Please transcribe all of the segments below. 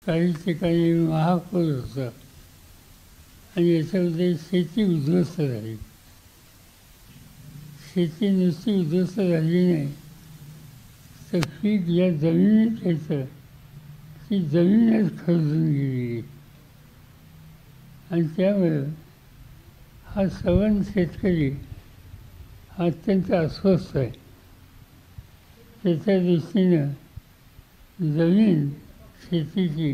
काही ठिकाणी महापूर होता आणि याच्यामध्ये शेती उद्ध्वस्त झाली. शेती नुसती उद्ध्वस्त झाली नाही तर पीक या जमिनीत यायचं ती जमीनच खरडून गेली. आणि त्यामुळे हा सवन शेतकरी हा अत्यंत अस्वस्थ आहे. त्याच्या दृष्टीनं जमीन शेतीची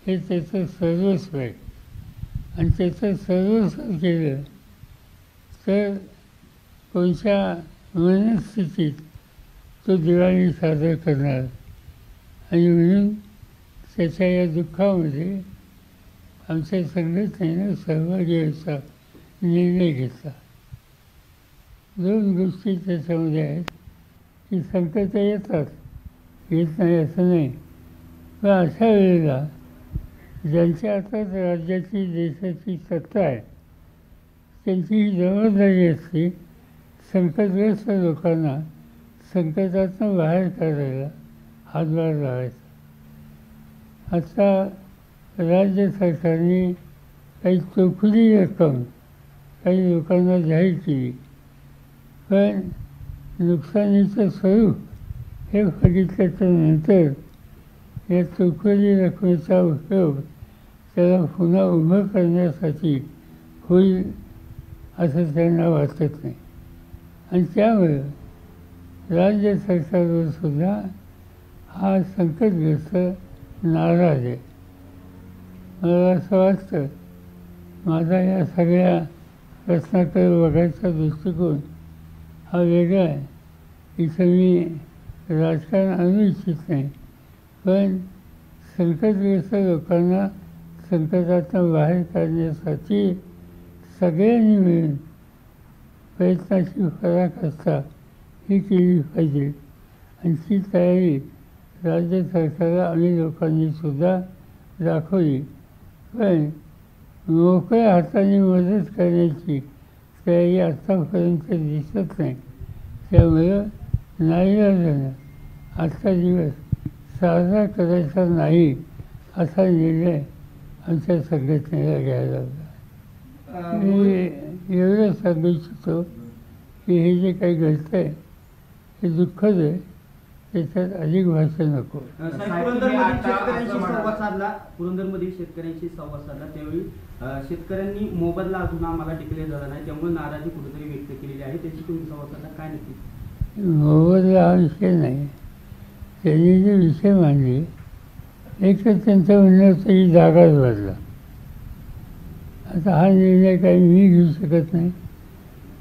हे त्याचं सर्वस्व आहे आणि त्याचं सर्वस्व केलं तर कोणत्या मनस्थितीत तो दिवाळी साजरा करणार. आणि म्हणून त्याच्या या दुःखामध्ये आमच्या संघटनेनं सहभागी व्हायचा निर्णय घेतला. दोन गोष्टी त्याच्यामध्ये आहेत की संकट येतात, येत नाही असं नाही, पण अशा वेळेला ज्यांच्या हातात राज्याची देशाची सत्ता आहे त्यांची ही जबाबदारी असते संकटग्रस्त लोकांना संकटातून बाहेर काढायला हातभार लावायचा. आता राज्य सरकारने काही चोखडी रक्कम काही लोकांना जाहीर केली, पण नुकसानीचं स्वरूप हे बघितल्याच्या नंतर या चोखडी रकमेचा उपयोग त्याला पुन्हा उभं करण्यासाठी होईल असं त्यांना वाटत नाही. आणि त्यामुळे राज्य सरकारवर सुद्धा हा संकटग्रस्त नाराज आहे. मला असं वाटतं माझा या सगळ्या प्रश्नाकडे बघायचा दृष्टिकोन हा वेगळा आहे. इथं मी राजकारण आणू इच्छित नाही, पण संकटग्रस्त लोकांना संकटातून बाहेर काढण्यासाठी सगळ्यांनी मिळून प्रयत्नाची पराकाष्ठा ही केली पाहिजे. आणि ती तयारी राज्य सरकारला आम्ही लोकांनीसुद्धा दाखवली. पण मोकळ्या हाताने मदत करण्याची तयारी आत्तापर्यंत दिसत नाही. त्यामुळं नाईलाजानं आजचा दिवस साजरा करायचा नाही असा निर्णय आमच्या संघटनेला घ्यायला लागला. मी एवढं सांगू इच्छितो की हे जे काही घडतं आहे हे दुःखद आहे, त्याच्यात अधिक भाषा नको. पुरंदरमध्ये शेतकऱ्यांशी संवाद साधला त्यावेळी शेतकऱ्यांनी मोबदला अजून आम्हाला डिक्लेअर झाला नाही, त्यामुळे नाराजी कुठेतरी व्यक्त केलेली आहे. त्याची तुम्ही संवाद साधला काय नक्की? मोबदला हा विषय नाही. त्यांनी जे विषय मांडले एक तर त्यांचं म्हणणं होतं की जागाच बदला. आता हा निर्णय काही मी घेऊ शकत नाही,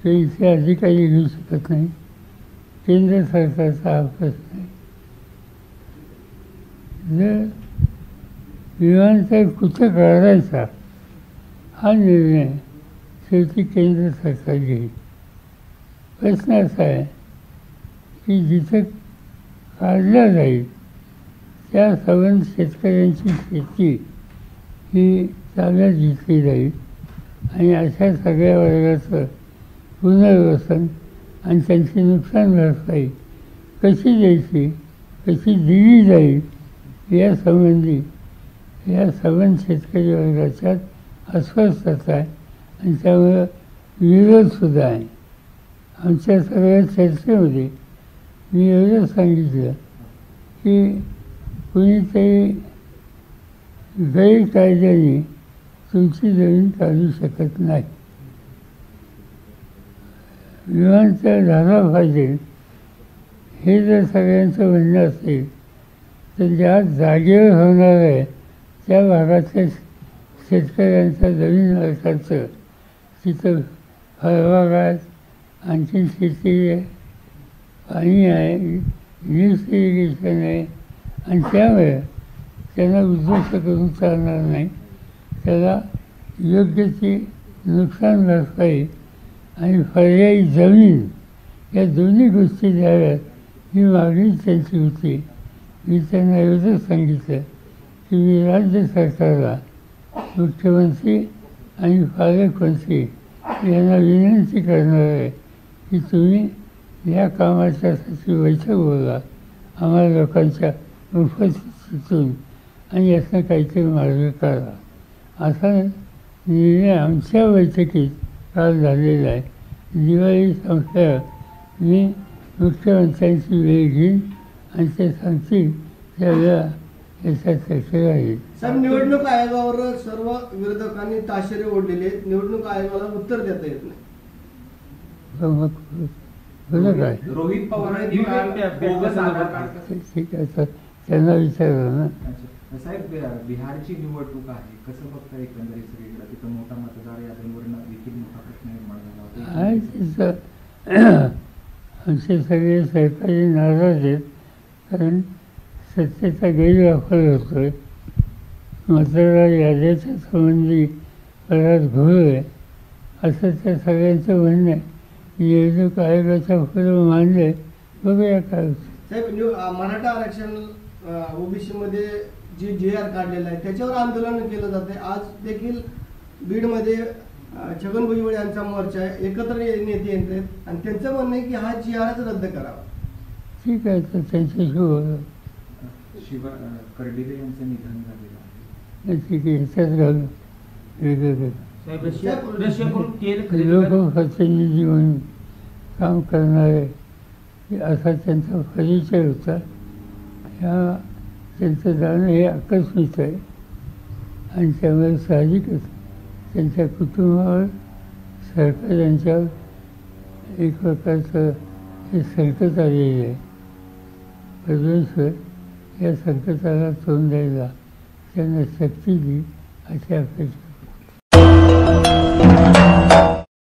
काही इथे अधिकारी घेऊ शकत नाही, केंद्र सरकारचा हा प्रश्न आहे. जर विमानतळ कुठं काढायचा हा निर्णय शेवटी केंद्र सरकार घेईल. प्रश्न असा आहे की जिथं काढला जाईल त्या सवन शेतकऱ्यांची शेती ही ताब्यात घेतली जाईल आणि अशा सगळ्या वर्गाचं पुनर्वसन आणि त्यांची नुकसान भरपाई कशी द्यायची, कशी दिली जाईल यासंबंधी या सवन शेतकरी वर्गाच्यात अस्वस्थता आहे आणि त्यामुळं विरोधसुद्धा आहे. आमच्या सगळ्या चर्चेमध्ये मी एवढं सांगितलं की कुणीतरी गैरकायद्याने तुमची जमीन काढू शकत नाही. विमानतळ झाला पाहिजे हे जर सगळ्यांचं म्हणणं असेल तर ज्या जागेवर होणार आहे त्या भागातल्या शेतकऱ्यांच्या जमीन मालकाचं तिथं फळबागात आणखी शेती आहे, पाणी आहे, ड्रिप इरिगेशन आहे आणि त्यामुळे त्यांना उद्ध्वस्त करून चालणार नाही. त्याला योग्य ती नुकसान भरपाई आणि पर्यायी जमीन या दोन्ही गोष्टी द्याव्यात ही मागणी त्यांची होती. मी त्यांना एवढंच सांगितलं की मी राज्य सरकारला, मुख्यमंत्री आणि पालकमंत्री यांना विनंती करणार आहे की तुम्ही या कामाच्यासाठी बैठक बोलवा आम्हाला लोकांच्या उपस्थितीतून आणि यातनं काहीतरी मार्ग काढा असा निर्णय आमच्या बैठकीत काल झालेला आहे. दिवाळी संपल्यावर मी मुख्यमंत्र्यांची वेळ घेईन आणि ते सांगतील त्यावेळेला याचा चर्चा राहील. साहेब, निवडणूक आयोगावर सर्व विरोधकांनी ताशेरे ओढलेले आहेत. निवडणूक आयोगाला उत्तर देता येत नाही. मग बरं काय रोहित पवारांनी बोगस आधार कार्ड. ठीक आहे तर त्यांना विचारलं ना. अच्छा. साहेब, बिहारची निवडणूक आहे, कसं बघता एकंदरीत सगळीकडे? तिथं मोठा मतदार यादींवर देखील मोठा प्रश्न निर्माण झाला होता. आहे तिथं आमचे सगळे सरकारी नाराज आहेत कारण सत्तेचा गैरवापर होतो आहे. मतदार याद्याच्या संबंधी बराच घोळ आहे असं त्या सगळ्यांचं म्हणणं आहे. निवडणूक आयोगाच्या पुढे मानले बघूया काय होतं. साहेब, मराठा आरक्षण ओबीसीमध्ये जे JR काढलेलं आहे त्याच्यावर आंदोलन केलं जाते. आज देखील बीडमध्ये छगन भुजबळ यांचा मोर्चा आहे. एकत्र नेते येत आहेत आणि त्यांचं म्हणणं आहे की हा JRच रद्द करावा. ठीक आहे तर त्यांच्याशी बोला. कर्डिले यांचं निधन झालेलं आहे. ठीक आहे ह्याच्यात घालून वेगवेगळं साहेब, रशियाकडून तेल खरेदी लोकप्रतिनिधी म्हणून काम करणारे असा त्यांचा परिचय होता. ह्या त्यांचं जाणं हे आकस्मिक आहे आणि त्यामुळे साहजिकच त्यांच्या कुटुंबावर सरकारांच्यावर एक प्रकारचं हे संकट आलेलं आहे. परमेश्वर या संकटाला तोंड द्यायला त्यांना शक्ती दी अशी अपेक्षा.